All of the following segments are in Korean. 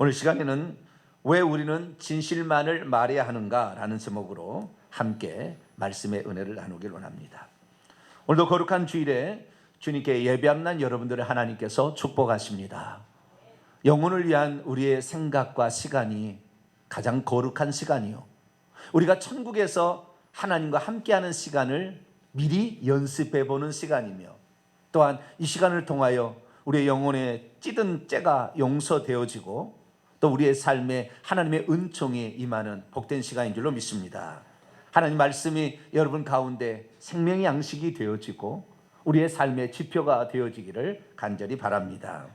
오늘 시간에는 왜 우리는 진실만을 말해야 하는가 라는 제목으로 함께 말씀의 은혜를 나누길 원합니다. 오늘도 거룩한 주일에 주님께 예배하는 날 여러분들을 하나님께서 축복하십니다. 영혼을 위한 우리의 생각과 시간이 가장 거룩한 시간이요, 우리가 천국에서 하나님과 함께하는 시간을 미리 연습해 보는 시간이며, 또한 이 시간을 통하여 우리의 영혼에 찌든 때가 용서되어지고 또 우리의 삶에 하나님의 은총이 임하는 복된 시간인 줄로 믿습니다. 하나님 말씀이 여러분 가운데 생명의 양식이 되어지고 우리의 삶의 지표가 되어지기를 간절히 바랍니다.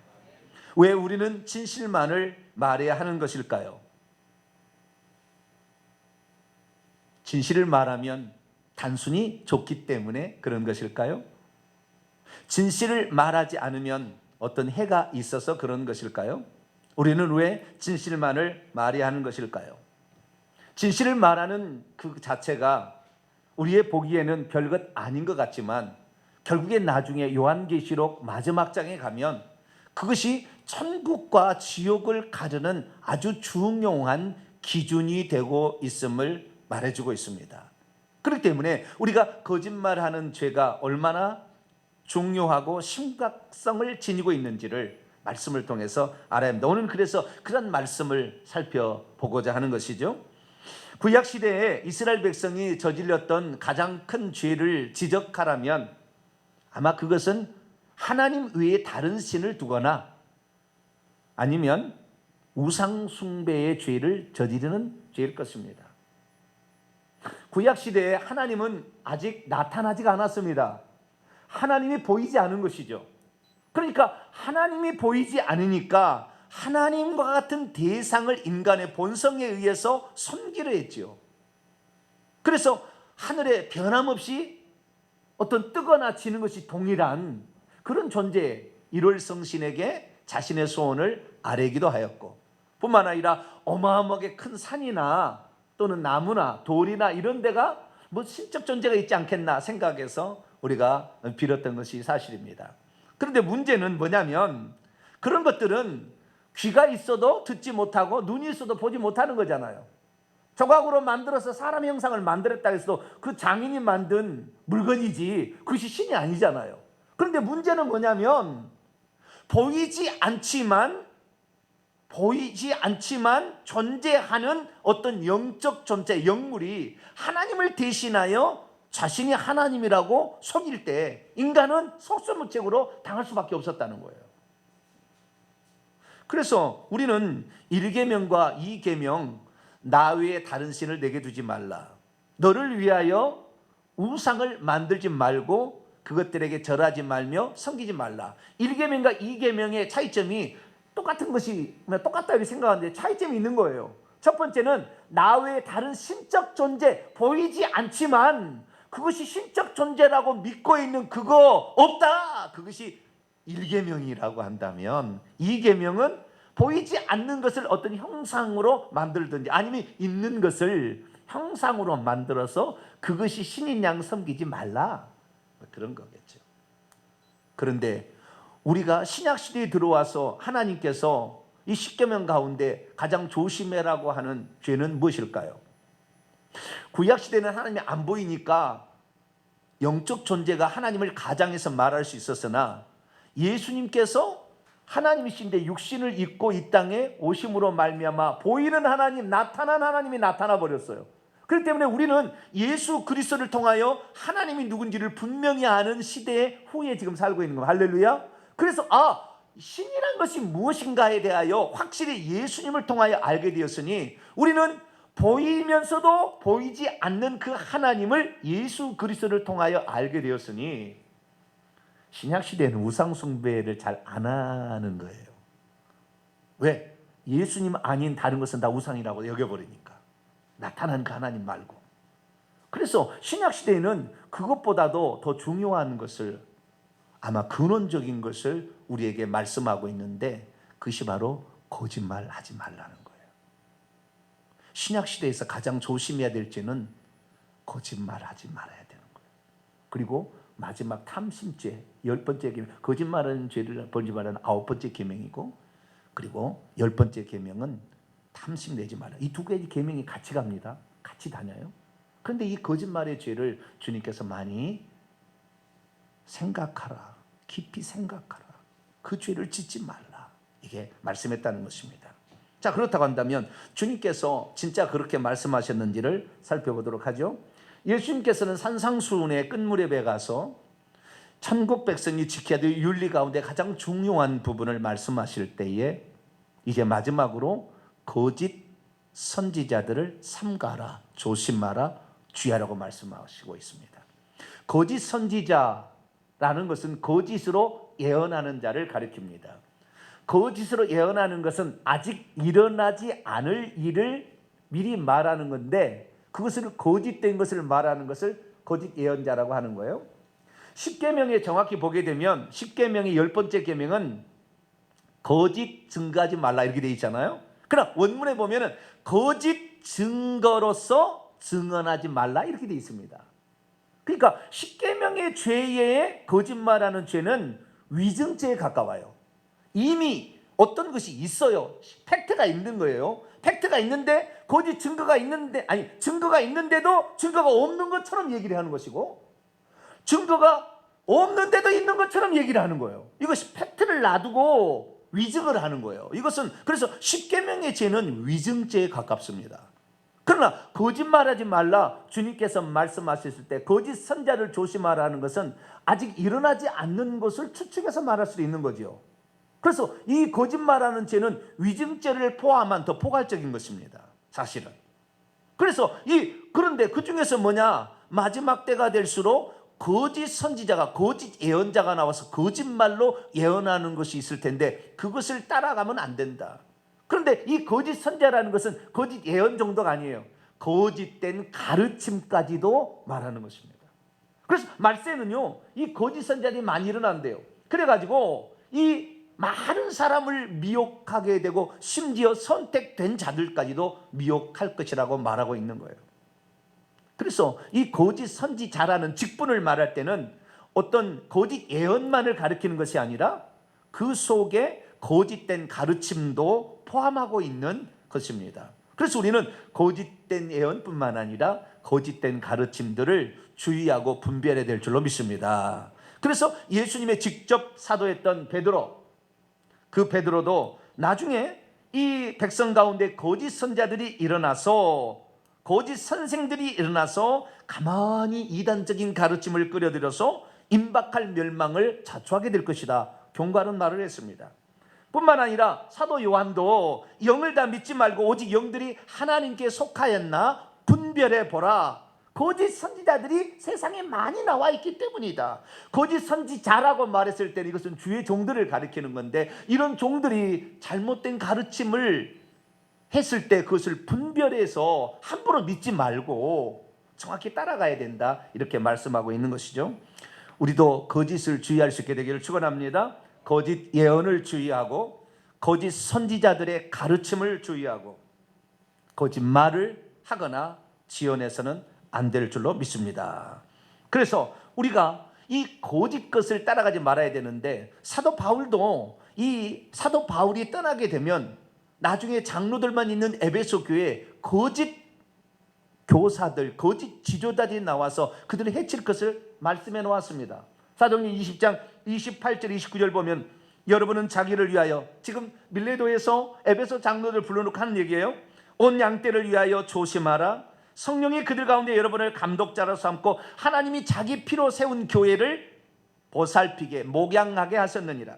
왜 우리는 진실만을 말해야 하는 것일까요? 진실을 말하면 단순히 좋기 때문에 그런 것일까요? 진실을 말하지 않으면 어떤 해가 있어서 그런 것일까요? 우리는 왜 진실만을 말해야 하는 것일까요? 진실을 말하는 그 자체가 우리의 보기에는 별것 아닌 것 같지만 결국에 나중에 요한계시록 마지막 장에 가면 그것이 천국과 지옥을 가르는 아주 중요한 기준이 되고 있음을 말해주고 있습니다. 그렇기 때문에 우리가 거짓말하는 죄가 얼마나 중요하고 심각성을 지니고 있는지를 말씀을 통해서 알아야 합니다. 오늘 그래서 그런 말씀을 살펴보고자 하는 것이죠. 구약시대에 이스라엘 백성이 저질렀던 가장 큰 죄를 지적하라면 아마 그것은 하나님 외에 다른 신을 두거나 아니면 우상 숭배의 죄를 저지르는 죄일 것입니다. 구약시대에 하나님은 아직 나타나지가 않았습니다. 하나님이 보이지 않은 것이죠. 그러니까 하나님이 보이지 않으니까 하나님과 같은 대상을 인간의 본성에 의해서 섬기려 했죠. 그래서 하늘에 변함없이 어떤 뜨거나 지는 것이 동일한 그런 존재 일월성신에게 자신의 소원을 아뢰기도 하였고, 뿐만 아니라 어마어마하게 큰 산이나 또는 나무나 돌이나 이런 데가 뭐 신적 존재가 있지 않겠나 생각해서 우리가 빌었던 것이 사실입니다. 그런데 문제는 뭐냐면 그런 것들은 귀가 있어도 듣지 못하고 눈이 있어도 보지 못하는 거잖아요. 조각으로 만들어서 사람 형상을 만들었다 해서 그 장인이 만든 물건이지 그것이 신이 아니잖아요. 그런데 문제는 뭐냐면 보이지 않지만 존재하는 어떤 영적 존재, 영물이 하나님을 대신하여 자신이 하나님이라고 속일 때 인간은 속수무책으로 당할 수밖에 없었다는 거예요. 그래서 우리는 1계명과 2계명, 나 외에 다른 신을 내게 두지 말라, 너를 위하여 우상을 만들지 말고 그것들에게 절하지 말며 섬기지 말라. 1계명과 2계명의 차이점이 똑같은 것이 똑같다 이렇게 생각하는데 차이점이 있는 거예요. 첫 번째는 나 외에 다른 신적 존재, 보이지 않지만 그것이 신적 존재라고 믿고 있는 그거 없다, 그것이 1계명이라고 한다면 2계명은 보이지 않는 것을 어떤 형상으로 만들든지 아니면 있는 것을 형상으로 만들어서 그것이 신인 양 섬기지 말라, 그런 거겠죠. 그런데 우리가 신약시대에 들어와서 하나님께서 이 10계명 가운데 가장 조심해라고 하는 죄는 무엇일까요? 구약시대는 하나님이 안 보이니까 영적 존재가 하나님을 가장해서 말할 수 있었으나 예수님께서 하나님이신데 육신을 입고 이 땅에 오심으로 말미암아 보이는 하나님, 나타난 하나님이 나타나 버렸어요. 그렇기 때문에 우리는 예수 그리스도를 통하여 하나님이 누군지를 분명히 아는 시대에 후에 지금 살고 있는 거예요. 할렐루야. 그래서 신이란 것이 무엇인가에 대하여 확실히 예수님을 통하여 알게 되었으니 우리는 보이면서도 보이지 않는 그 하나님을 예수 그리스도를 통하여 알게 되었으니 신약시대에는 우상숭배를 잘 안 하는 거예요. 왜? 예수님 아닌 다른 것은 다 우상이라고 여겨버리니까, 나타난 그 하나님 말고. 그래서 신약시대에는 그것보다도 더 중요한 것을, 아마 근원적인 것을 우리에게 말씀하고 있는데 그것이 바로 거짓말하지 말라는 거예요. 신약시대에서 가장 조심해야 될 죄는 거짓말하지 말아야 되는 거예요. 그리고 마지막 탐심죄, 10번째 계명, 거짓말하는 죄를 벌지 말라는 9번째 계명이고, 그리고 10번째 계명은 탐심 내지 마라. 이 두 가지 계명이 같이 갑니다. 같이 다녀요. 그런데 이 거짓말의 죄를 주님께서 많이 생각하라. 깊이 생각하라. 그 죄를 짓지 말라. 이게 말씀했다는 것입니다. 자, 그렇다고 한다면 주님께서 진짜 그렇게 말씀하셨는지를 살펴보도록 하죠. 예수님께서는 산상수훈의 끝무렵에 가서 천국 백성이 지켜야 될 윤리 가운데 가장 중요한 부분을 말씀하실 때에 이제 마지막으로 거짓 선지자들을 삼가라, 조심하라, 주의하라고 말씀하시고 있습니다. 거짓 선지자라는 것은 거짓으로 예언하는 자를 가리킵니다. 거짓으로 예언하는 것은 아직 일어나지 않을 일을 미리 말하는 건데, 그것을 거짓된 것을 말하는 것을 거짓 예언자라고 하는 거예요. 십계명에 정확히 보게 되면 십계명의 10번째 계명은 거짓 증거하지 말라 이렇게 되어 있잖아요. 그러나 원문에 보면은 거짓 증거로서 증언하지 말라 이렇게 되어 있습니다. 그러니까 십계명의 죄에 거짓말하는 죄는 위증죄에 가까워요. 이미 어떤 것이 있어요. 팩트가 있는 거예요. 팩트가 있는데 거짓 증거가 있는데, 아니 증거가 있는데도 증거가 없는 것처럼 얘기를 하는 것이고, 증거가 없는데도 있는 것처럼 얘기를 하는 거예요. 이것이 팩트를 놔두고 위증을 하는 거예요. 이것은 그래서 십계명의 죄는 위증죄에 가깝습니다. 그러나 거짓말하지 말라 주님께서 말씀하셨을 때 거짓 선자를 조심하라는 것은 아직 일어나지 않는 것을 추측해서 말할 수도 있는 거죠. 그래서 이 거짓말하는 죄는 위증죄를 포함한 더 포괄적인 것입니다. 사실은. 그래서 그런데 그 중에서 뭐냐? 마지막 때가 될수록 거짓 선지자가, 거짓 예언자가 나와서 거짓말로 예언하는 것이 있을 텐데 그것을 따라가면 안 된다. 그런데 이 거짓 선자라는 것은 거짓 예언 정도가 아니에요. 거짓된 가르침까지도 말하는 것입니다. 그래서 말세는요, 이 거짓 선자들이 많이 일어난대요. 그래가지고 이 많은 사람을 미혹하게 되고 심지어 선택된 자들까지도 미혹할 것이라고 말하고 있는 거예요. 그래서 이 거짓 선지자라는 직분을 말할 때는 어떤 거짓 예언만을 가리키는 것이 아니라 그 속에 거짓된 가르침도 포함하고 있는 것입니다. 그래서 우리는 거짓된 예언뿐만 아니라 거짓된 가르침들을 주의하고 분별해야 될 줄로 믿습니다. 그래서 예수님의 직접 사도했던 베드로, 그 베드로도 나중에 이 백성 가운데 거짓 선자들이 일어나서, 거짓 선생들이 일어나서 가만히 이단적인 가르침을 끌어들여서 임박할 멸망을 자초하게 될 것이다, 경고하는 말을 했습니다. 뿐만 아니라 사도 요한도 영을 다 믿지 말고 오직 영들이 하나님께 속하였나 분별해 보라. 거짓 선지자들이 세상에 많이 나와 있기 때문이다. 거짓 선지자라고 말했을 때는 이것은 주의 종들을 가리키는 건데, 이런 종들이 잘못된 가르침을 했을 때 그것을 분별해서 함부로 믿지 말고 정확히 따라가야 된다, 이렇게 말씀하고 있는 것이죠. 우리도 거짓을 주의할 수 있게 되기를 축원합니다. 거짓 예언을 주의하고 거짓 선지자들의 가르침을 주의하고 거짓말을 하거나 지어내서는 안 될 줄로 믿습니다. 그래서 우리가 이 거짓 것을 따라가지 말아야 되는데, 사도 바울도 이 사도 바울이 떠나게 되면 나중에 장로들만 있는 에베소 교회에 거짓 교사들, 거짓 지도자들이 나와서 그들을 해칠 것을 말씀해 놓았습니다. 사도행전 20장 28절 29절 보면, 여러분은 자기를 위하여, 지금 밀레도에서 에베소 장로들 불러놓고 하는 얘기예요. 온 양떼를 위하여 조심하라. 성령이 그들 가운데 여러분을 감독자로 삼고 하나님이 자기 피로 세운 교회를 보살피게 목양하게 하셨느니라.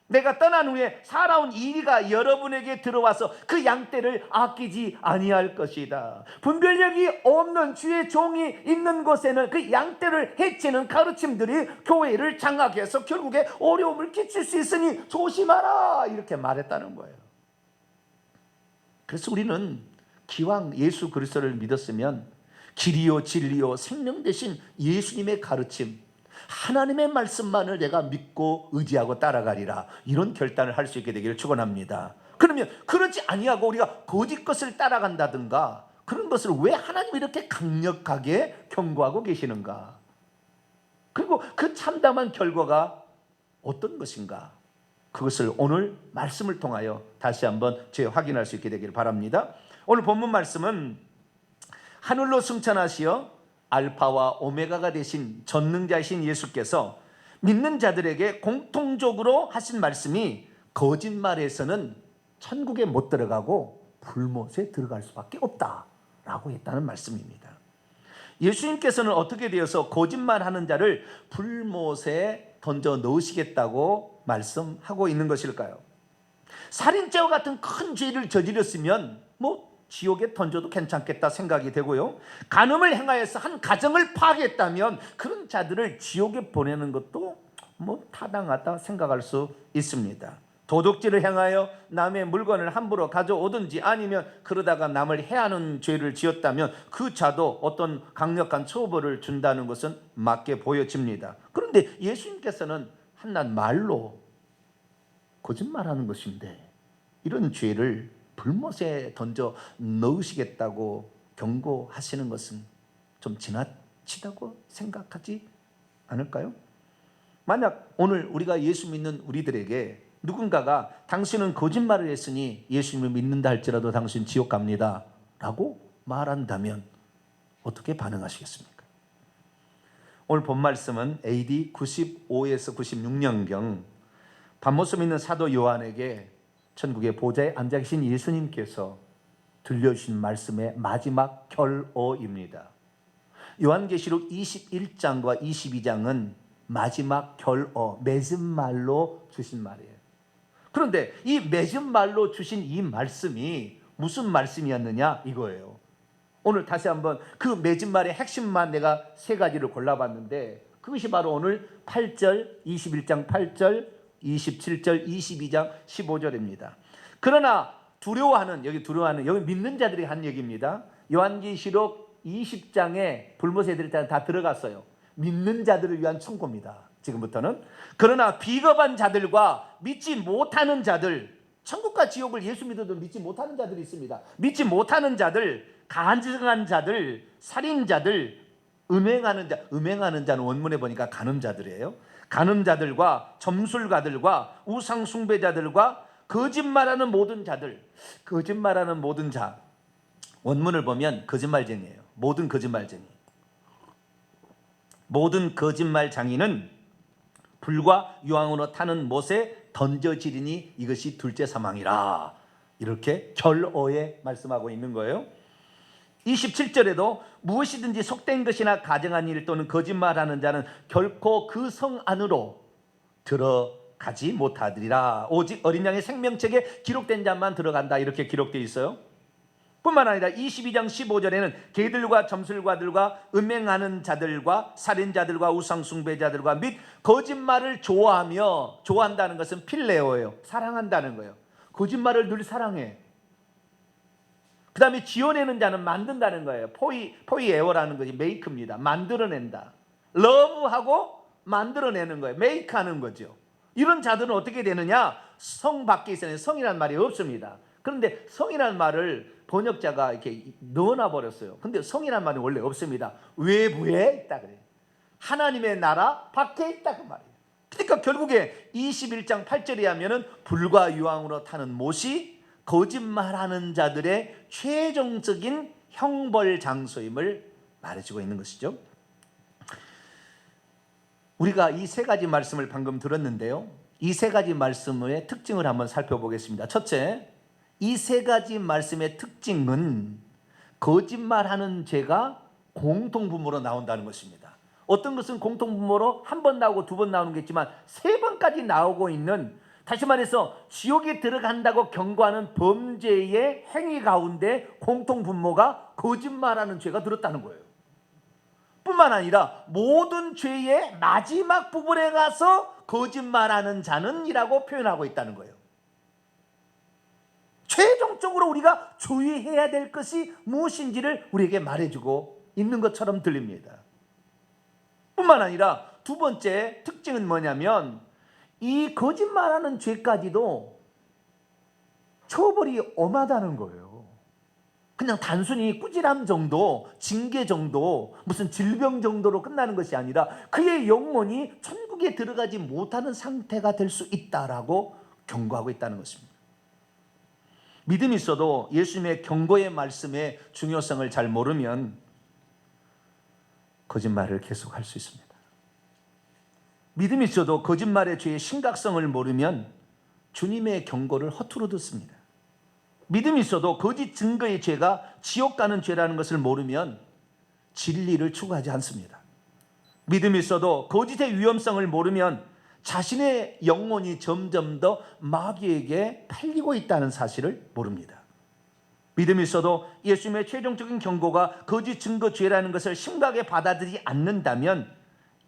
내가 떠난 후에 살아온 이리가 여러분에게 들어와서 그 양떼를 아끼지 아니할 것이다. 분별력이 없는 주의 종이 있는 곳에는 그 양떼를 해치는 가르침들이 교회를 장악해서 결국에 어려움을 끼칠 수 있으니 조심하라, 이렇게 말했다는 거예요. 그래서 우리는 기왕 예수 그리스도를 믿었으면 길이요 진리요 생명 되신 예수님의 가르침, 하나님의 말씀만을 내가 믿고 의지하고 따라가리라, 이런 결단을 할 수 있게 되기를 축원합니다. 그러면 그러지 아니하고 우리가 거짓 것을 따라간다든가 그런 것을 왜 하나님이 이렇게 강력하게 경고하고 계시는가? 그리고 그 참담한 결과가 어떤 것인가? 그것을 오늘 말씀을 통하여 다시 한번 재확인할 수 있게 되기를 바랍니다. 오늘 본문 말씀은 하늘로 승천하시어 알파와 오메가가 되신 전능자이신 예수께서 믿는 자들에게 공통적으로 하신 말씀이 거짓말에서는 천국에 못 들어가고 불못에 들어갈 수밖에 없다라고 했다는 말씀입니다. 예수님께서는 어떻게 되어서 거짓말하는 자를 불못에 던져 넣으시겠다고 말씀하고 있는 것일까요? 살인죄와 같은 큰 죄를 저질렀으면 지옥에 던져도 괜찮겠다 생각이 되고요, 간음을 행하여서 한 가정을 파괴했다면 그런 자들을 지옥에 보내는 것도 타당하다 생각할 수 있습니다. 도둑질을 행하여 남의 물건을 함부로 가져오든지 아니면 그러다가 남을 해하는 죄를 지었다면 그 자도 어떤 강력한 처벌을 준다는 것은 맞게 보여집니다. 그런데 예수님께서는 한낱 말로 거짓말하는 것인데 이런 죄를 불못에 던져 넣으시겠다고 경고하시는 것은 좀 지나치다고 생각하지 않을까요? 만약 오늘 우리가 예수 믿는 우리들에게 누군가가 당신은 거짓말을 했으니 예수님을 믿는다 할지라도 당신 지옥 갑니다 라고 말한다면 어떻게 반응하시겠습니까? 오늘 본 말씀은 AD 95에서 96년경 밤모습 있는 사도 요한에게 천국의 보좌에 앉아 계신 예수님께서 들려주신 말씀의 마지막 결어입니다. 요한계시록 21장과 22장은 마지막 결어, 맺은 말로 주신 말이에요. 그런데 이 맺은 말로 주신 이 말씀이 무슨 말씀이었느냐 이거예요. 오늘 다시 한번 그 맺은 말의 핵심만 내가 세 가지를 골라봤는데 그것이 바로 오늘 8절, 21장 8절, 27절, 22장 15절입니다. 그러나 두려워하는, 여기 믿는 자들이 한 얘기입니다. 요한계시록 20장에 불못에 들을 때는 다 들어갔어요. 믿는 자들을 위한 천국입니다. 지금부터는. 그러나 비겁한 자들과 믿지 못하는 자들, 천국과 지옥을 예수 믿어도 믿지 못하는 자들이 있습니다. 믿지 못하는 자들, 간증한 자들, 살인자들, 음행하는 자는 원문에 보니까 간음자들이에요. 간음자들과 점술가들과 우상 숭배자들과 거짓말하는 모든 자들, 거짓말하는 모든 자, 원문을 보면 거짓말쟁이에요. 모든 거짓말쟁이, 모든 거짓말장이는 불과 유황으로 타는 못에 던져지리니 이것이 둘째 사망이라, 이렇게 결어에 말씀하고 있는 거예요. 27절에도 무엇이든지 속된 것이나 가정한 일 또는 거짓말하는 자는 결코 그 성 안으로 들어가지 못하리라. 오직 어린 양의 생명책에 기록된 자만 들어간다, 이렇게 기록되어 있어요. 뿐만 아니라 22장 15절에는 개들과 점술가들과 음행하는 자들과 살인자들과 우상숭배자들과 및 거짓말을 좋아한다는 것은 필레오예요. 사랑한다는 거예요. 거짓말을 늘 사랑해. 그 다음에 지어내는 자는 만든다는 거예요. 포이에어라는 것이 메이크입니다. 만들어낸다. 러브하고 만들어내는 거예요. 메이크하는 거죠. 이런 자들은 어떻게 되느냐? 성 밖에 있어요. 성이라는 말이 없습니다. 그런데 성이라는 말을 번역자가 이렇게 넣어놔 버렸어요. 근데 성이라는 말이 원래 없습니다. 외부에 있다 그래요. 하나님의 나라 밖에 있다 그 말이에요. 그러니까 결국에 21장 8절에 하면은 불과 유황으로 타는 못이 거짓말하는 자들의 최종적인 형벌 장소임을 말해주고 있는 것이죠. 우리가 이 세 가지 말씀을 방금 들었는데요, 이 세 가지 말씀의 특징을 한번 살펴보겠습니다. 첫째, 이 세 가지 말씀의 특징은 거짓말하는 죄가 공통분모로 나온다는 것입니다. 어떤 것은 공통분모로 한 번 나오고 두 번 나오는 게 있지만 세 번까지 나오고 있는, 다시 말해서 지옥에 들어간다고 경고하는 범죄의 행위 가운데 공통분모가 거짓말하는 죄가 들었다는 거예요. 뿐만 아니라 모든 죄의 마지막 부분에 가서 거짓말하는 자는 이라고 표현하고 있다는 거예요. 최종적으로 우리가 주의해야 될 것이 무엇인지를 우리에게 말해주고 있는 것처럼 들립니다. 뿐만 아니라 두 번째 특징은 뭐냐면 이 거짓말하는 죄까지도 처벌이 엄하다는 거예요. 그냥 단순히 꾸지람 정도, 징계 정도, 무슨 질병 정도로 끝나는 것이 아니라 그의 영혼이 천국에 들어가지 못하는 상태가 될 수 있다라고 경고하고 있다는 것입니다. 믿음이 있어도 예수님의 경고의 말씀의 중요성을 잘 모르면 거짓말을 계속할 수 있습니다. 믿음이 있어도 거짓말의 죄의 심각성을 모르면 주님의 경고를 허투루 듣습니다. 믿음이 있어도 거짓 증거의 죄가 지옥 가는 죄라는 것을 모르면 진리를 추구하지 않습니다. 믿음이 있어도 거짓의 위험성을 모르면 자신의 영혼이 점점 더 마귀에게 팔리고 있다는 사실을 모릅니다. 믿음이 있어도 예수님의 최종적인 경고가 거짓 증거 죄라는 것을 심각하게 받아들이지 않는다면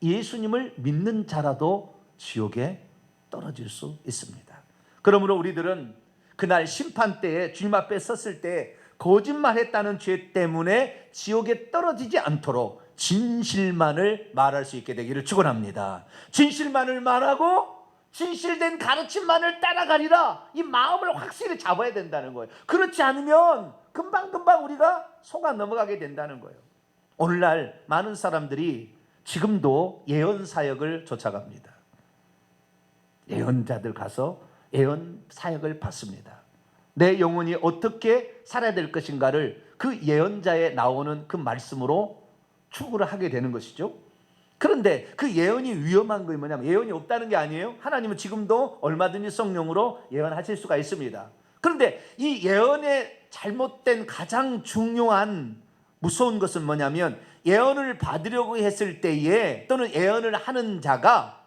예수님을 믿는 자라도 지옥에 떨어질 수 있습니다. 그러므로 우리들은 그날 심판대에 주님 앞에 섰을 때 거짓말했다는 죄 때문에 지옥에 떨어지지 않도록 진실만을 말할 수 있게 되기를 축원합니다. 진실만을 말하고 진실된 가르침만을 따라가리라. 이 마음을 확실히 잡아야 된다는 거예요. 그렇지 않으면 금방금방 우리가 속아 넘어가게 된다는 거예요. 오늘날 많은 사람들이 지금도 예언 사역을 쫓아갑니다. 예언자들 가서 예언 사역을 받습니다. 내 영혼이 어떻게 살아야 될 것인가를 그 예언자에 나오는 그 말씀으로 추구를 하게 되는 것이죠. 그런데 그 예언이 위험한 것이 뭐냐면 예언이 없다는 게 아니에요. 하나님은 지금도 얼마든지 성령으로 예언하실 수가 있습니다. 그런데 이 예언의 잘못된 가장 중요한 무서운 것은 뭐냐면 예언을 받으려고 했을 때에 또는 예언을 하는 자가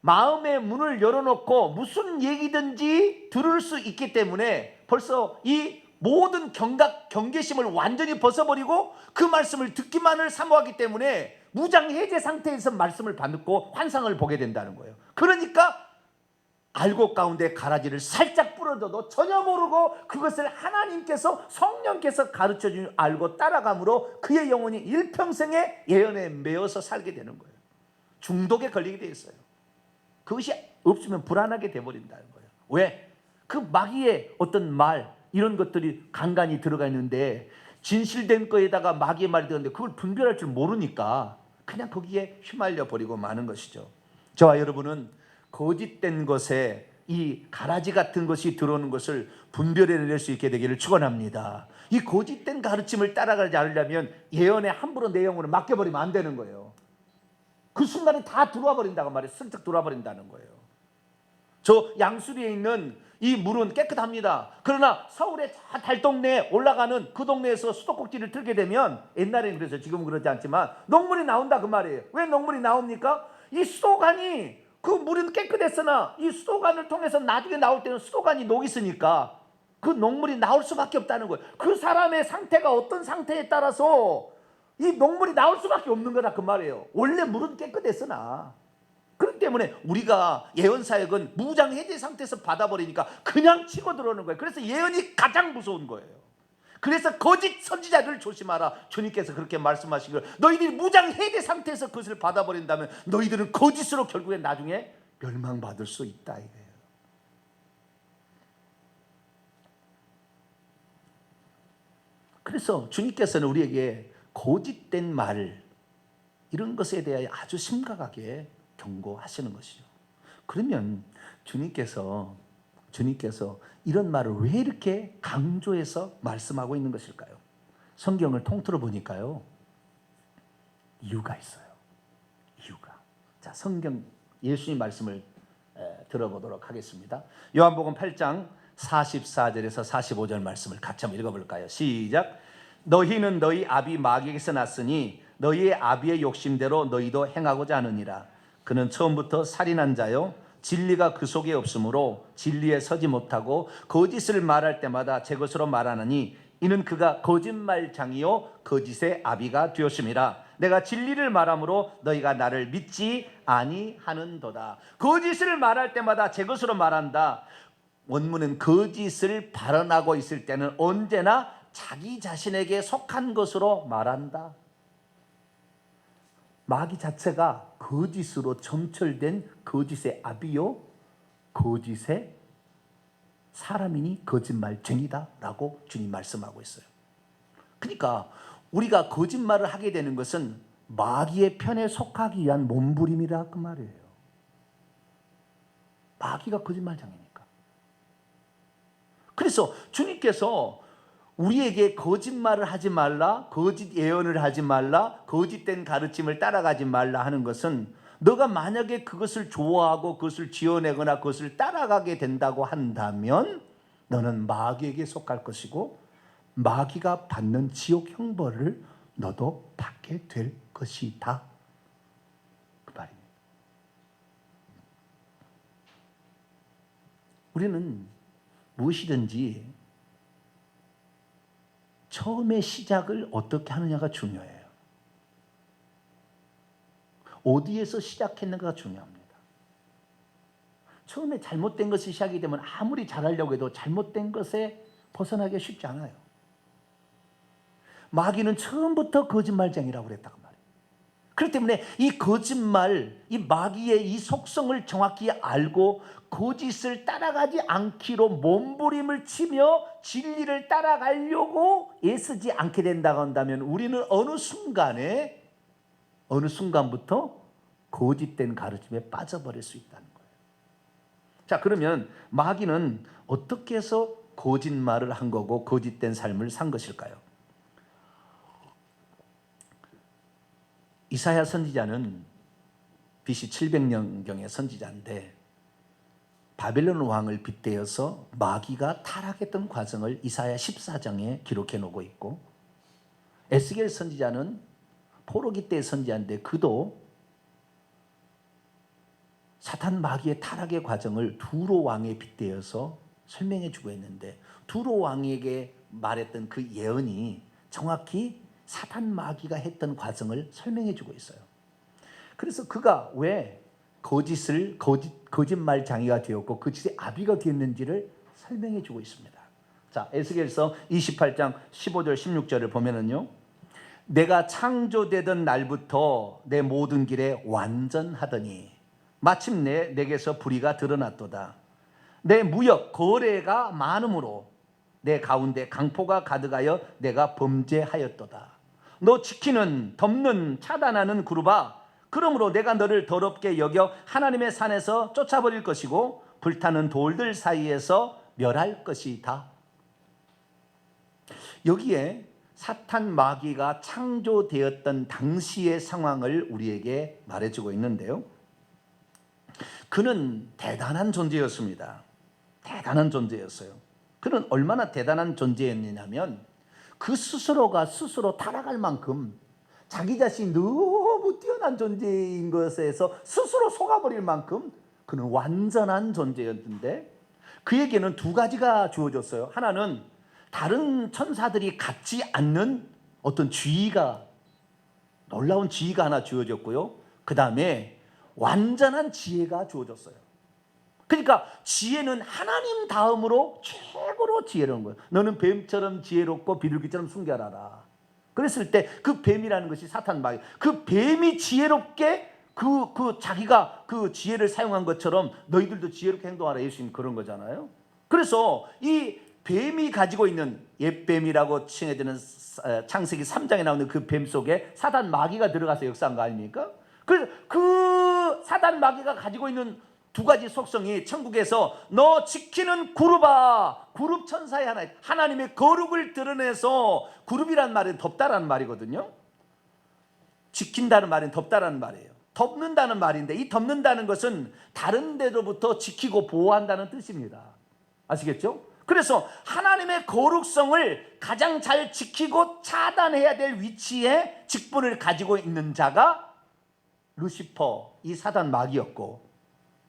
마음의 문을 열어놓고 무슨 얘기든지 들을 수 있기 때문에 벌써 이 모든 경계심을 완전히 벗어버리고 그 말씀을 듣기만을 사모하기 때문에 무장해제 상태에서 말씀을 받고 환상을 보게 된다는 거예요. 그러니까 알곡 가운데 가라지를 살짝 뿌려줘도 전혀 모르고 그것을 하나님께서 성령께서 가르쳐준 알고 따라감으로 그의 영혼이 일평생의 예언에 매여서 살게 되는 거예요. 중독에 걸리게 돼 있어요. 그것이 없으면 불안하게 돼버린다는 거예요. 왜? 그 마귀의 어떤 말 이런 것들이 간간히 들어가 있는데 진실된 거에다가 마귀의 말이 들었는데 그걸 분별할 줄 모르니까 그냥 거기에 휘말려 버리고 마는 것이죠. 저와 여러분은 거짓된 것에 이 가라지 같은 것이 들어오는 것을 분별해낼 수 있게 되기를 축원합니다. 이 거짓된 가르침을 따라가지 않으려면 예언에 함부로 내 영혼을 맡겨버리면 안 되는 거예요. 그 순간에 다 들어와 버린다고 말이에요. 슬쩍 들어와 버린다는 거예요. 저 양수리에 있는 이 물은 깨끗합니다. 그러나 서울의 달동네에 올라가는 그 동네에서 수도꼭지를 틀게 되면 옛날에는 그래서 지금은 그러지 않지만 녹물이 나온다 그 말이에요. 왜 녹물이 나옵니까? 이 수도관이 그 물은 깨끗했으나 이 수도관을 통해서 나중에 나올 때는 수도관이 녹이 있으니까 그 녹물이 나올 수밖에 없다는 거예요. 그 사람의 상태가 어떤 상태에 따라서 이 녹물이 나올 수밖에 없는 거다 그 말이에요. 원래 물은 깨끗했으나 그렇기 때문에 우리가 예언 사역은 무장해제 상태에서 받아버리니까 그냥 치고 들어오는 거예요. 그래서 예언이 가장 무서운 거예요. 그래서 거짓 선지자를 조심하라. 주님께서 그렇게 말씀하시기를 너희들이 무장해제 상태에서 그것을 받아버린다면 너희들은 거짓으로 결국에 나중에 멸망받을 수 있다 이거예요. 그래서 주님께서는 우리에게 거짓된 말 이런 것에 대하여 아주 심각하게 경고하시는 것이죠. 그러면 주님께서 이런 말을 왜 이렇게 강조해서 말씀하고 있는 것일까요? 성경을 통틀어 보니까요. 이유가 있어요. 이유가. 자, 성경 예수님 말씀을 들어보도록 하겠습니다. 요한복음 8장 44절에서 45절 말씀을 같이 한번 읽어볼까요? 시작. 너희는 너희 아비 마귀에게서 났으니 너희의 아비의 욕심대로 너희도 행하고자 하느니라. 그는 처음부터 살인한 자요 진리가 그 속에 없으므로 진리에 서지 못하고 거짓을 말할 때마다 제 것으로 말하느니 이는 그가 거짓말장이요 거짓의 아비가 되었음이라. 내가 진리를 말함으로 너희가 나를 믿지 아니하는도다. 거짓을 말할 때마다 제 것으로 말한다. 원문은 거짓을 발언하고 있을 때는 언제나 자기 자신에게 속한 것으로 말한다. 마귀 자체가 거짓으로 점철된 거짓의 아비요 거짓의 사람이니 거짓말쟁이다 라고 주님 말씀하고 있어요. 그러니까 우리가 거짓말을 하게 되는 것은 마귀의 편에 속하기 위한 몸부림이라 그 말이에요. 마귀가 거짓말장이니까. 그래서 주님께서 우리에게 거짓말을 하지 말라, 거짓 예언을 하지 말라, 거짓된 가르침을 따라가지 말라 하는 것은 너가 만약에 그것을 좋아하고 그것을 지어내거나 그것을 따라가게 된다고 한다면 너는 마귀에게 속할 것이고 마귀가 받는 지옥 형벌을 너도 받게 될 것이다. 그 말입니다. 우리는 무엇이든지 처음에 시작을 어떻게 하느냐가 중요해요. 어디에서 시작했는가가 중요합니다. 처음에 잘못된 것이 시작이 되면 아무리 잘하려고 해도 잘못된 것에 벗어나기가 쉽지 않아요. 마귀는 처음부터 거짓말쟁이라고 그랬다고 말이에요. 그렇기 때문에 이 거짓말, 이 마귀의 이 속성을 정확히 알고 거짓을 따라가지 않기로 몸부림을 치며 진리를 따라가려고 애쓰지 않게 된다고 한다면 우리는 어느 순간부터 거짓된 가르침에 빠져버릴 수 있다는 거예요. 자, 그러면 마귀는 어떻게 해서 거짓말을 한 거고 거짓된 삶을 산 것일까요? 이사야 선지자는 BC 700년경의 선지자인데 바벨론 왕을 빗대어서 마귀가 타락했던 과정을 이사야 14장에 기록해 놓고 있고, 에스겔 선지자는 포로기 때의 선지자인데 그도 사탄 마귀의 타락의 과정을 두로 왕에 빗대어서 설명해 주고 있는데, 두로 왕에게 말했던 그 예언이 정확히 사탄 마귀가 했던 과정을 설명해 주고 있어요. 그래서 그가 왜 거짓말장이가 되었고 거짓의 아비가 되었는지를 설명해 주고 있습니다. 자, 에스겔서 28장 15절 16절을 보면은요, 내가 창조되던 날부터 내 모든 길에 완전하더니 마침내 내게서 불의가 드러났도다. 내 무역 거래가 많음으로 내 가운데 강포가 가득하여 내가 범죄하였도다. 너 지키는, 덮는, 차단하는 그룹아, 그러므로 내가 너를 더럽게 여겨 하나님의 산에서 쫓아버릴 것이고 불타는 돌들 사이에서 멸할 것이다. 여기에 사탄 마귀가 창조되었던 당시의 상황을 우리에게 말해주고 있는데요, 그는 대단한 존재였습니다. 대단한 존재였어요. 그는 얼마나 대단한 존재였냐면 그 스스로가 스스로 타락할 만큼 자기 자신이 너무 뛰어난 존재인 것에서 스스로 속아버릴 만큼 그는 완전한 존재였는데, 그에게는 두 가지가 주어졌어요. 하나는 다른 천사들이 갖지 않는 어떤 지위가, 놀라운 지위가 하나 주어졌고요, 그 다음에 완전한 지혜가 주어졌어요. 그러니까 지혜는 하나님 다음으로 최고로 지혜로운 거예요. 너는 뱀처럼 지혜롭고 비둘기처럼 순결하라. 그랬을 때 그 뱀이라는 것이 사탄 마귀, 그 뱀이 지혜롭게 자기가 그 지혜를 사용한 것처럼 너희들도 지혜롭게 행동하라, 예수님 그런 거잖아요. 그래서 이 뱀이 가지고 있는, 옛뱀이라고 칭해지는 창세기 3장에 나오는 그 뱀 속에 사탄 마귀가 들어가서 역사한 거 아닙니까? 그래서 그 사탄 마귀가 가지고 있는 두 가지 속성이 천국에서 너 지키는 그룹아, 그룹 천사의 하나, 하나님의 거룩을 드러내서, 그룹이란 말은 덮다라는 말이거든요. 지킨다는 말은 덮다라는 말이에요. 덮는다는 말인데 이 덮는다는 것은 다른 데로부터 지키고 보호한다는 뜻입니다. 아시겠죠? 그래서 하나님의 거룩성을 가장 잘 지키고 차단해야 될 위치에 직분을 가지고 있는 자가 루시퍼, 이 사단 마귀였고,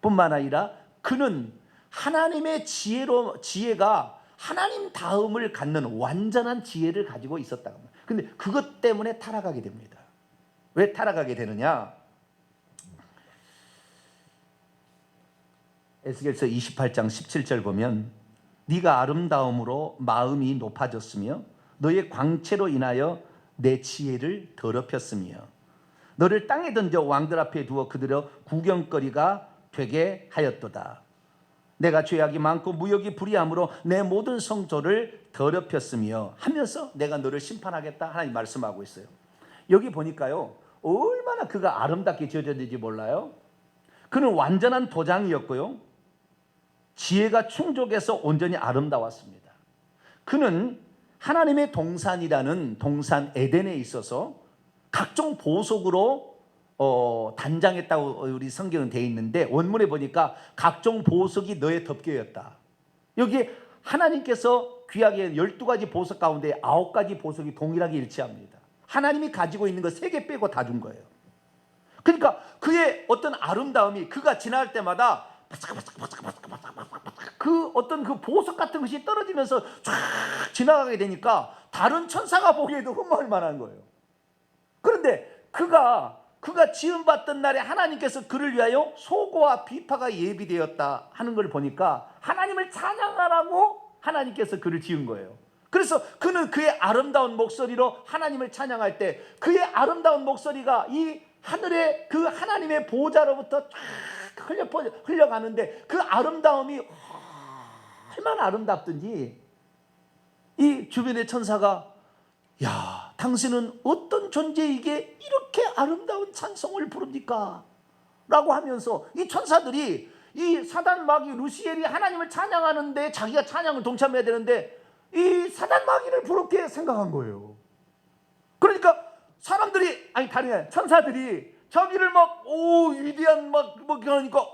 뿐만 아니라 그는 하나님의 지혜가 하나님 다음을 갖는 완전한 지혜를 가지고 있었다고 합니다. 근데 그것 때문에 타락하게 됩니다. 왜 타락하게 되느냐? 에스겔서 28장 17절 보면 네가 아름다움으로 마음이 높아졌으며 너의 광채로 인하여 내 지혜를 더럽혔으며 너를 땅에 던져 왕들 앞에 두어 그들의 구경거리가 되게 하였도다. 내가 죄악이 많고 무역이 불의함으로 내 모든 성조를 더럽혔으며 하면서 내가 너를 심판하겠다, 하나님 말씀하고 있어요. 여기 보니까요, 얼마나 그가 아름답게 지어졌는지 몰라요. 그는 완전한 도장이었고요, 지혜가 충족해서 온전히 아름다웠습니다. 그는 하나님의 동산이라는 동산 에덴에 있어서 각종 보석으로 단장했다고 우리 성경은 되어 있는데, 원문에 보니까 각종 보석이 너의 덮개였다. 여기 하나님께서 귀하게 12가지 보석 가운데 9가지 보석이 동일하게 일치합니다. 하나님이 가지고 있는 거 3개 빼고 다 준 거예요. 그러니까 그의 어떤 아름다움이, 그가 지나갈 때마다 그 어떤 그 보석 같은 것이 떨어지면서 쫙 지나가게 되니까 다른 천사가 보기에도 흠모할 만한 거예요. 그런데 그가 지음받던 날에 하나님께서 그를 위하여 소고와 비파가 예비되었다 하는 걸 보니까 하나님을 찬양하라고 하나님께서 그를 지은 거예요. 그래서 그는 그의 아름다운 목소리로 하나님을 찬양할 때 그의 아름다운 목소리가 이 하늘의 그 하나님의 보좌로부터 쫙 흘려가는데, 그 아름다움이 얼마나 아름답든지 이 주변의 천사가, 야, 당신은 어떤 존재이기에 이렇게 아름다운 찬송을 부릅니까? 라고 하면서 이 천사들이 이 사단 마귀 루시엘이 하나님을 찬양하는데 자기가 찬양을 동참해야 되는데 이 사단 마귀를 부럽게 생각한 거예요. 그러니까 사람들이, 아니 다른 게 아니라 천사들이 자기를 막 위대한 막 그러니까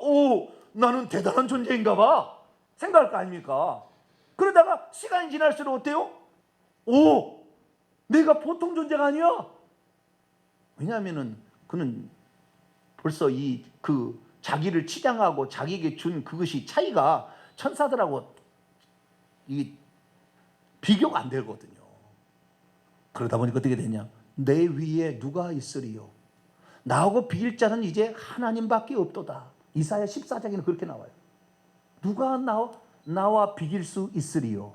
나는 대단한 존재인가 봐 생각할 거 아닙니까? 그러다가 시간이 지날수록 어때요? 내가 보통 존재가 아니야. 왜냐하면은 그는 벌써 그 자기를 치장하고 자기에게 준 그것이 차이가 천사들하고 이 비교가 안 되거든요. 그러다 보니까 어떻게 되냐? 내 위에 누가 있으리요? 나하고 비길 자는 이제 하나님밖에 없도다. 이사야 14장에는 그렇게 나와요. 누가 나와 비길 수 있으리요?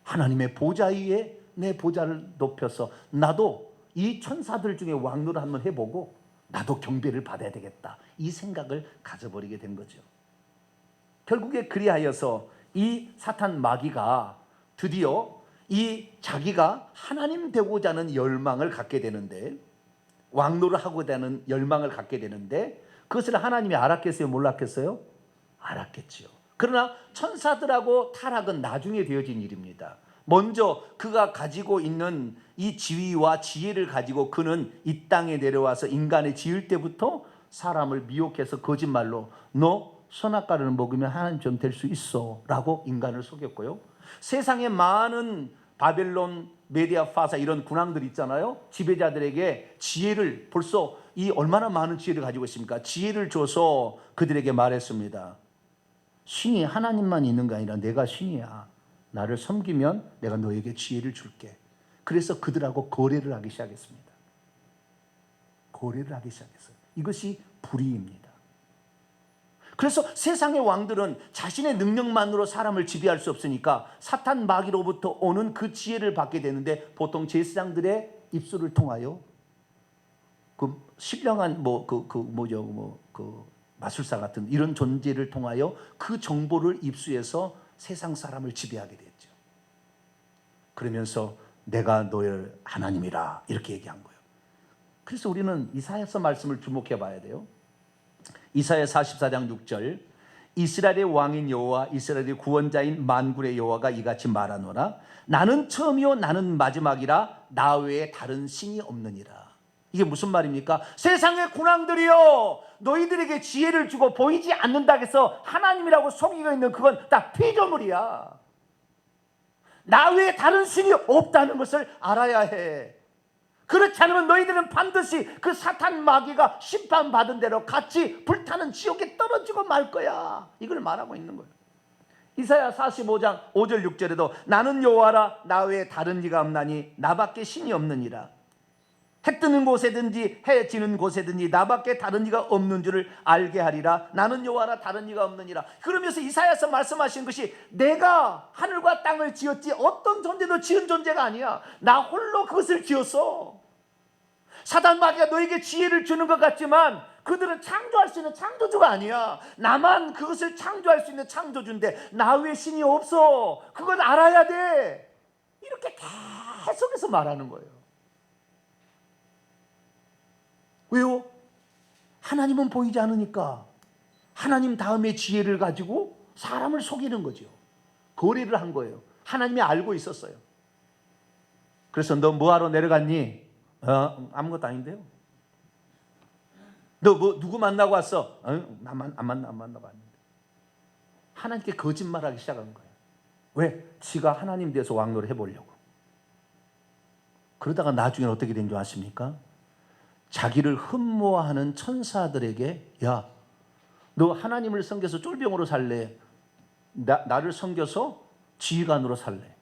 하나님의 보좌 위에 내 보좌를 높여서 나도 이 천사들 중에 왕노를 한번 해보고 나도 경배를 받아야 되겠다, 이 생각을 가져버리게 된 거죠. 결국에 그리하여서 이 사탄 마귀가 드디어 이 자기가 하나님 되고자 하는 열망을 갖게 되는데, 왕노를 하고자 하는 열망을 갖게 되는데, 그것을 하나님이 알았겠어요? 몰랐겠어요? 알았겠지요. 그러나 천사들하고 타락은 나중에 되어진 일입니다. 먼저 그가 가지고 있는 이 지위와 지혜를 가지고 그는 이 땅에 내려와서 인간을 지을 때부터 사람을 미혹해서 거짓말로 너 선악과를 먹으면 하나님처럼 될 수 있어 라고 인간을 속였고요. 세상에 많은 바벨론, 메디아, 파사 이런 군왕들 있잖아요. 지배자들에게 지혜를, 벌써 이 얼마나 많은 지혜를 가지고 있습니까? 지혜를 줘서 그들에게 말했습니다. 신이 하나님만 있는 게 아니라 내가 신이야. 나를 섬기면 내가 너에게 지혜를 줄게. 그래서 그들하고 거래를 하기 시작했습니다. 거래를 하기 시작했어요. 이것이 불의입니다. 그래서 세상의 왕들은 자신의 능력만으로 사람을 지배할 수 없으니까 사탄 마귀로부터 오는 그 지혜를 받게 되는데, 보통 제사장들의 입술을 통하여 그 신령한 마술사 같은 이런 존재를 통하여 그 정보를 입수해서 세상 사람을 지배하게 됐죠. 그러면서 내가 너의 하나님이라 이렇게 얘기한 거예요. 그래서 우리는 이사야서 말씀을 주목해 봐야 돼요. 이사야 44장 6절, 이스라엘의 왕인 여호와 이스라엘의 구원자인 만군의 여호와가 이같이 말하노라. 나는 처음이요 나는 마지막이라 나 외에 다른 신이 없느니라. 이게 무슨 말입니까? 세상의 군왕들이요, 너희들에게 지혜를 주고 보이지 않는다 해서 하나님이라고 속이고 있는 그건 다 피조물이야. 나 외에 다른 신이 없다는 것을 알아야 해. 그렇지 않으면 너희들은 반드시 그 사탄 마귀가 심판받은 대로 같이 불타는 지옥에 떨어지고 말 거야. 이걸 말하고 있는 거예요. 이사야 45장 5절 6절에도 나는 여호와라 나 외에 다른 이가 없나니 나밖에 신이 없느니라. 해 뜨는 곳에든지 해 지는 곳에든지 나밖에 다른 이가 없는 줄을 알게 하리라. 나는 여호와라 다른 이가 없느니라. 그러면서 이사야서 말씀하신 것이 내가 하늘과 땅을 지었지 어떤 존재도 지은 존재가 아니야. 나 홀로 그것을 지었어. 사단 마귀가 너에게 지혜를 주는 것 같지만 그들은 창조할 수 있는 창조주가 아니야. 나만 그것을 창조할 수 있는 창조주인데 나 외에 신이 없어. 그건 알아야 돼. 이렇게 계속해서 말하는 거예요. 왜요? 하나님은 보이지 않으니까 하나님 다음에 지혜를 가지고 사람을 속이는 거죠. 거래를 한 거예요. 하나님이 알고 있었어요. 그래서 너 뭐하러 내려갔니? 아무것도 아닌데요. 너 뭐 누구 만나고 왔어? 안 만나고 왔는데. 하나님께 거짓말하기 시작한 거예요. 왜? 지가 하나님 돼서 왕노를 해보려고. 그러다가 나중에 어떻게 된 줄 아십니까? 자기를 흠모하는 천사들에게 야, 너 하나님을 섬겨서 쫄병으로 살래? 나를 섬겨서 지휘관으로 살래?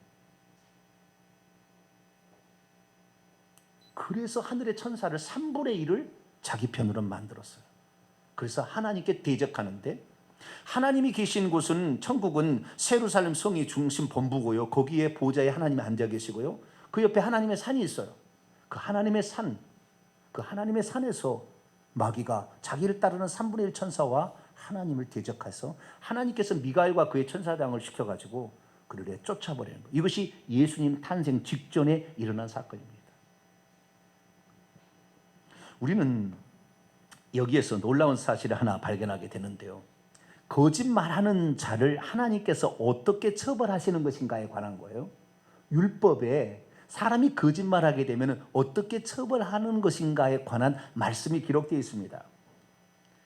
그래서 하늘의 천사를 3분의 1을 자기 편으로 만들었어요. 그래서 하나님께 대적하는데, 하나님이 계신 곳은, 천국은 예루살렘 성이 중심 본부고요. 거기에 보좌에 하나님이 앉아 계시고요. 그 옆에 하나님의 산이 있어요. 그 하나님의 산에서 마귀가 자기를 따르는 3분의 1 천사와 하나님을 대적해서 하나님께서 미가엘과 그의 천사장을 시켜가지고 그를 쫓아버리는 거예요. 이것이 예수님 탄생 직전에 일어난 사건입니다. 우리는 여기에서 놀라운 사실을 하나 발견하게 되는데요. 거짓말하는 자를 하나님께서 어떻게 처벌하시는 것인가에 관한 거예요. 율법에 사람이 거짓말하게 되면 어떻게 처벌하는 것인가에 관한 말씀이 기록되어 있습니다.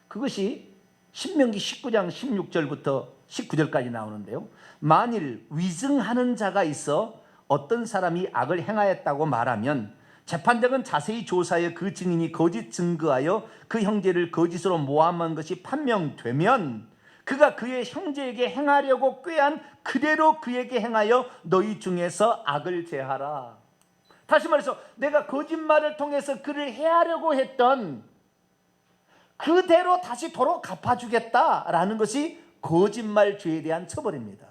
그것이 신명기 19장 16절부터 19절까지 나오는데요. 만일 위증하는 자가 있어 어떤 사람이 악을 행하였다고 말하면 재판장은 자세히 조사하여 그 증인이 거짓 증거하여 그 형제를 거짓으로 모함한 것이 판명되면 그가 그의 형제에게 행하려고 꾀한 그대로 그에게 행하여 너희 중에서 악을 제하라. 다시 말해서 내가 거짓말을 통해서 그를 해하려고 했던 그대로 다시 도로 갚아주겠다라는 것이 거짓말 죄에 대한 처벌입니다.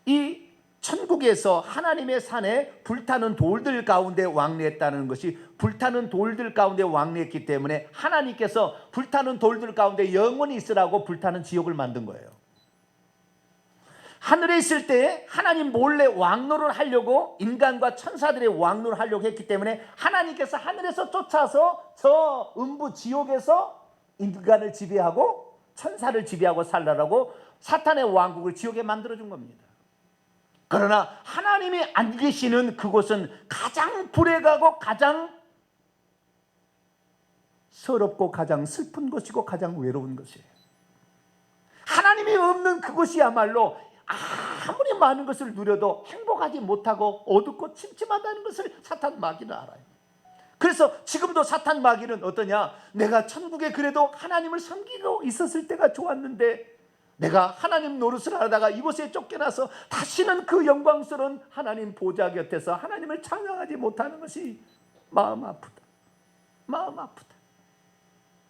이 천국에서 하나님의 산에 불타는 돌들 가운데 왕래했다는 것이, 불타는 돌들 가운데 왕래했기 때문에 하나님께서 불타는 돌들 가운데 영원히 있으라고 불타는 지옥을 만든 거예요. 하늘에 있을 때 하나님 몰래 왕노를 하려고, 인간과 천사들의 왕노를 하려고 했기 때문에 하나님께서 하늘에서 쫓아서 저 음부 지옥에서 인간을 지배하고 천사를 지배하고 살라라고 사탄의 왕국을 지옥에 만들어준 겁니다. 그러나 하나님이 안 계시는 그곳은 가장 불행하고 가장 서럽고 가장 슬픈 것이고 가장 외로운 것이에요. 하나님이 없는 그곳이야말로 아무리 많은 것을 누려도 행복하지 못하고 어둡고 침침하다는 것을 사탄 마귀는 알아요. 그래서 지금도 사탄 마귀는 어떠냐? 내가 천국에 그래도 하나님을 섬기고 있었을 때가 좋았는데 내가 하나님 노릇을 하다가 이곳에 쫓겨나서 다시는 그 영광스러운 하나님 보좌 곁에서 하나님을 찬양하지 못하는 것이 마음 아프다. 마음 아프다.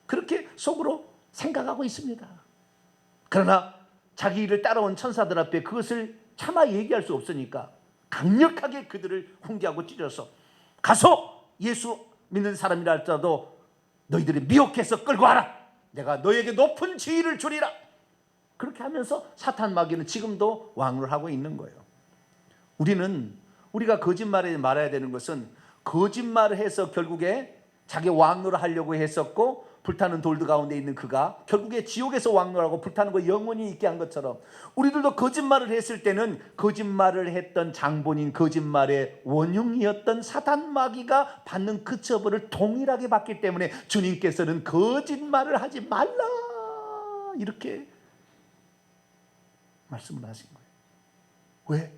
그렇게 속으로 생각하고 있습니다. 그러나 자기 일을 따라온 천사들 앞에 그것을 차마 얘기할 수 없으니까 강력하게 그들을 훈계하고 찌려서 가서 예수 믿는 사람이라 할지라도 너희들이 미혹해서 끌고 와라. 내가 너에게 높은 지위를 주리라. 그렇게 하면서 사탄 마귀는 지금도 왕을 하고 있는 거예요. 우리가 거짓말을 말해야 되는 것은 거짓말을 해서 결국에 자기 왕노를 하려고 했었고 불타는 돌들 가운데 있는 그가 결국에 지옥에서 왕노하고 불타는 거 영원히 있게 한 것처럼 우리들도 거짓말을 했을 때는 거짓말을 했던 장본인, 거짓말의 원흉이었던 사탄 마귀가 받는 그 처벌을 동일하게 받기 때문에 주님께서는 거짓말을 하지 말라 이렇게 말씀을 하신 거예요. 왜?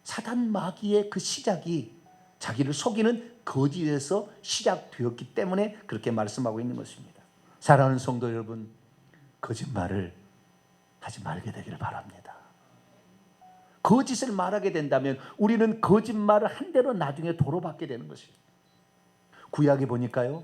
사탄 마귀의 그 시작이 자기를 속이는 거짓에서 시작되었기 때문에 그렇게 말씀하고 있는 것입니다. 사랑하는 성도 여러분, 거짓말을 하지 말게 되기를 바랍니다. 거짓을 말하게 된다면 우리는 거짓말을 한 대로 나중에 도로받게 되는 것입니다. 구약에 보니까요,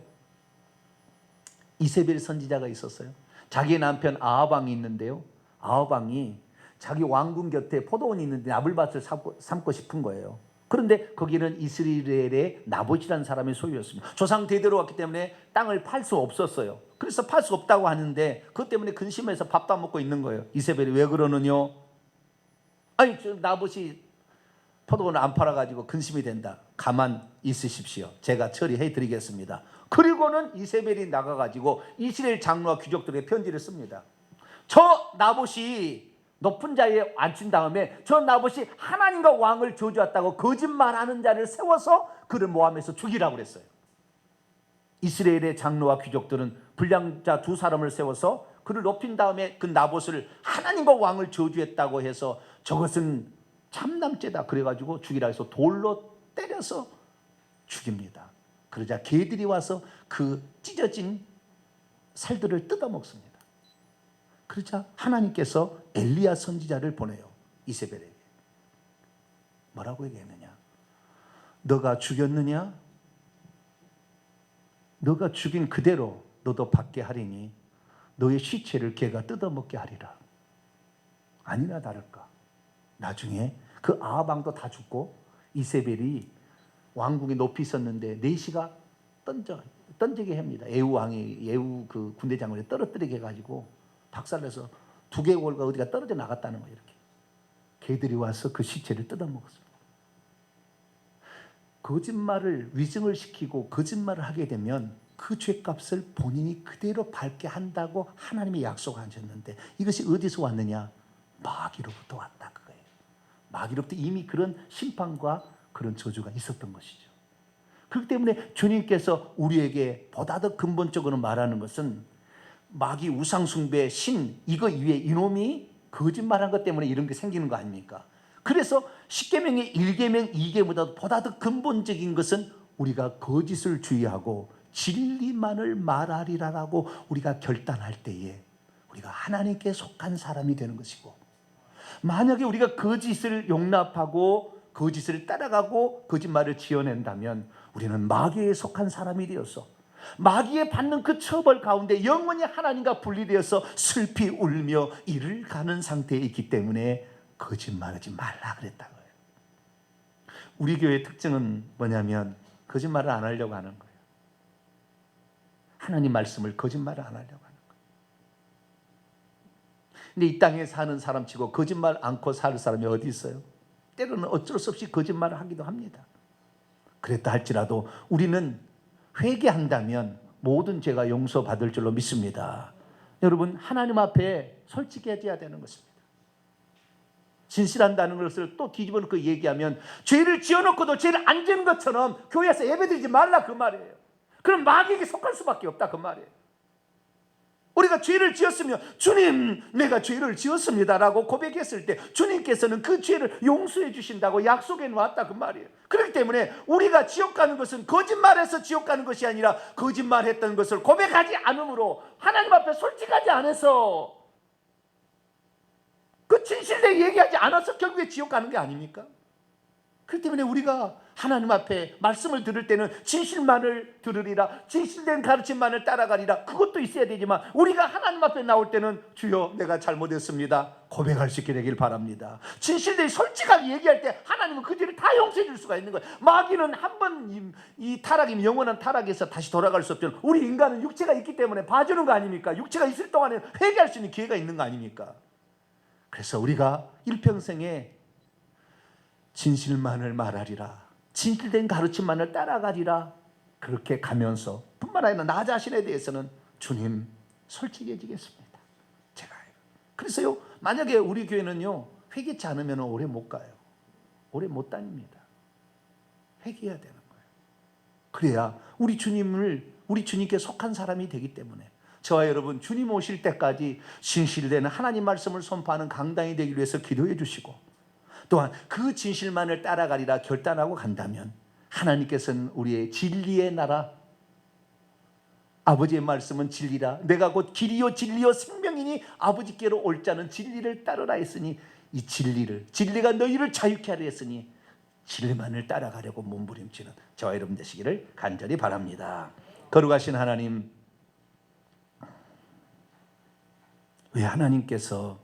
이세벨 선지자가 있었어요. 자기의 남편 아합 왕이 있는데요, 아합 왕이 자기 왕궁 곁에 포도원이 있는데 나불밭을 삼고 싶은 거예요. 그런데 거기는 이스라엘의 나봇이라는 사람의 소유였습니다. 조상 대대로 왔기 때문에 땅을 팔 수 없었어요. 그래서 팔 수 없다고 하는데 그것 때문에 근심해서 밥도 안 먹고 있는 거예요. 이세벨이 왜 그러느냐? 아니 나봇이 포도원을 안 팔아가지고 근심이 된다. 가만 있으십시오. 제가 처리해 드리겠습니다. 그리고는 이세벨이 나가가지고 이스라엘 장로와 귀족들에게 편지를 씁니다. 저 나봇이 높은 자리에 앉힌 다음에 저 나봇이 하나님과 왕을 저주했다고 거짓말하는 자를 세워서 그를 모함해서 죽이라고 그랬어요. 이스라엘의 장로와 귀족들은 불량자 두 사람을 세워서 그를 높인 다음에 그 나봇을 하나님과 왕을 저주했다고 해서 저것은 참남죄다 그래가지고 죽이라 해서 돌로 때려서 죽입니다. 그러자 개들이 와서 그 찢어진 살들을 뜯어먹습니다. 그러자 하나님께서 엘리야 선지자를 보내요. 이세벨에게. 뭐라고 얘기했느냐? 너가 죽였느냐? 너가 죽인 그대로 너도 받게 하리니 너의 시체를 개가 뜯어먹게 하리라. 아니나 다를까 나중에 그 아합 왕도 다 죽고 이세벨이 왕궁에 높이 있었는데 내시가 던지게 합니다. 예후 그 군대 장군이 떨어뜨리게 해가지고 박살내서 두개골가 어디가 떨어져 나갔다는 거예요. 이렇게 개들이 와서 그 시체를 뜯어먹었습니다. 거짓말을 위증을 시키고 거짓말을 하게 되면 그 죄값을 본인이 그대로 밟게 한다고 하나님이 약속하셨는데 이것이 어디서 왔느냐? 마귀로부터 왔다 그거예요. 마귀로부터 이미 그런 심판과 그런 저주가 있었던 것이죠. 그렇기 때문에 주님께서 우리에게 보다 더 근본적으로 말하는 것은 마귀 우상숭배 신 이거 위에 이놈이 거짓말한 것 때문에 이런 게 생기는 거 아닙니까? 그래서 10계명의 1계명 2계명보다 보다 더 근본적인 것은 우리가 거짓을 주의하고 진리만을 말하리라라고 우리가 결단할 때에 우리가 하나님께 속한 사람이 되는 것이고, 만약에 우리가 거짓을 용납하고 거짓을 따라가고 거짓말을 지어낸다면 우리는 마귀에 속한 사람이 되어서 마귀에 받는 그 처벌 가운데 영원히 하나님과 분리되어서 슬피 울며 이를 가는 상태에 있기 때문에 거짓말하지 말라 그랬다고요. 우리 교회의 특징은 뭐냐면 거짓말을 안 하려고 하는 거예요. 하나님 말씀을 거짓말을 안 하려고 하는 거예요. 근데 이 땅에 사는 사람치고 거짓말 않고 살 사람이 어디 있어요? 때로는 어쩔 수 없이 거짓말을 하기도 합니다. 그랬다 할지라도 우리는 회개한다면 모든 죄가 용서받을 줄로 믿습니다. 여러분, 하나님 앞에 솔직해져야 되는 것입니다. 진실한다는 것을 또 뒤집어 놓고 얘기하면 죄를 지어놓고도 죄를 안 지은 것처럼 교회에서 예배드리지 말라 그 말이에요. 그럼 마귀에게 속할 수밖에 없다 그 말이에요. 우리가 죄를 지었으면 주님 내가 죄를 지었습니다라고 고백했을 때 주님께서는 그 죄를 용서해 주신다고 약속해 놓았다 그 말이에요. 그렇기 때문에 우리가 지옥 가는 것은 거짓말해서 지옥 가는 것이 아니라 거짓말했던 것을 고백하지 않으므로 하나님 앞에 솔직하지 않아서 그 진실되게 얘기하지 않아서 결국에 지옥 가는 게 아닙니까? 그렇기 때문에 우리가 하나님 앞에 말씀을 들을 때는 진실만을 들으리라, 진실된 가르침만을 따라가리라, 그것도 있어야 되지만 우리가 하나님 앞에 나올 때는 주여 내가 잘못했습니다 고백할 수 있게 되길 바랍니다. 진실되게 솔직하게 얘기할 때 하나님은 그 죄를 다 용서해 줄 수가 있는 거예요. 마귀는 한 번 이 타락이면 영원한 타락에서 다시 돌아갈 수 없죠. 우리 인간은 육체가 있기 때문에 봐주는 거 아닙니까? 육체가 있을 동안에 회개할 수 있는 기회가 있는 거 아닙니까? 그래서 우리가 일평생에 진실만을 말하리라, 진실된 가르침만을 따라가리라, 그렇게 가면서 뿐만 아니라 나 자신에 대해서는 주님 솔직해지겠습니다. 제가 그래서요, 만약에 우리 교회는요 회개치 않으면 오래 못 가요. 오래 못 다닙니다. 회개해야 되는 거예요. 그래야 우리 주님께 속한 사람이 되기 때문에 저와 여러분 주님 오실 때까지 진실된 하나님 말씀을 선포하는 강당이 되기 위해서 기도해 주시고, 또한 그 진실만을 따라가리라 결단하고 간다면 하나님께서는 우리의 진리의 나라, 아버지의 말씀은 진리라, 내가 곧 길이요 진리요 생명이니 아버지께로 올 자는 진리를 따르라 했으니 이 진리가 너희를 자유케 하려 했으니 진리만을 따라가려고 몸부림치는 저와 여러분 되시기를 간절히 바랍니다. 거룩하신 하나님, 왜 하나님께서